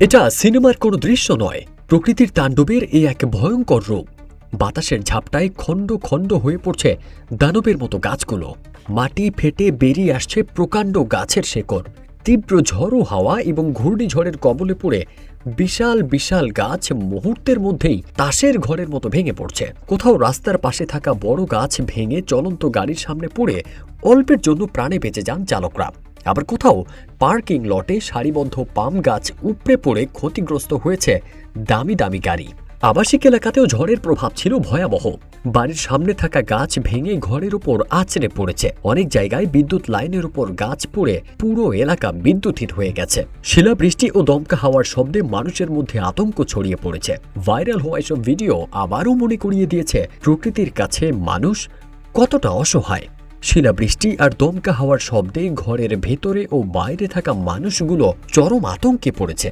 এটা সিনেমার কোনো দৃশ্য নয়, প্রকৃতির তাণ্ডবের এই এক ভয়ঙ্কর রূপ। বাতাসের ঝাপটায় খণ্ড খণ্ড হয়ে পড়ছে দানবের মতো গাছগুলো। মাটি ফেটে বেরিয়ে আসছে প্রকাণ্ড গাছের শেকড়। তীব্র ঝড়ো হাওয়া এবং ঘূর্ণিঝড়ের কবলে পড়ে বিশাল বিশাল গাছ মুহূর্তের মধ্যেই তাসের ঘরের মতো ভেঙে পড়ছে। কোথাও রাস্তার পাশে থাকা বড় গাছ ভেঙে চলন্ত গাড়ির সামনে পড়ে অল্পের জন্য প্রাণে বেঁচে যান চালকরা। আবার কোথাও পার্কিং লটে সারিবদ্ধ পাম গাছ উপড়ে পড়ে ক্ষতিগ্রস্ত হয়েছে দামি দামি গাড়ি। আবাসিক এলাকাতেও ঝড়ের প্রভাব ছিল ভয়াবহ। বাড়ির সামনে থাকা গাছ ভেঙে ঘরের উপর আছড়ে পড়েছে। অনেক জায়গায় বিদ্যুৎ লাইনের উপর গাছ পড়ে পুরো এলাকা বিদ্যুৎহীন হয়ে গেছে। শিলাবৃষ্টি ও দমকা হাওয়ার শব্দে মানুষের মধ্যে আতঙ্ক ছড়িয়ে পড়েছে। ভাইরাল হওয়া এসব ভিডিও আবারও মনে করিয়ে দিয়েছে প্রকৃতির কাছে মানুষ কতটা অসহায়। শিলাবৃষ্টি আর দমকা হাওয়ার শব্দে ঘরের ভেতরে ও বাইরে থাকা মানুষগুলো চরম আতঙ্কে পড়েছে।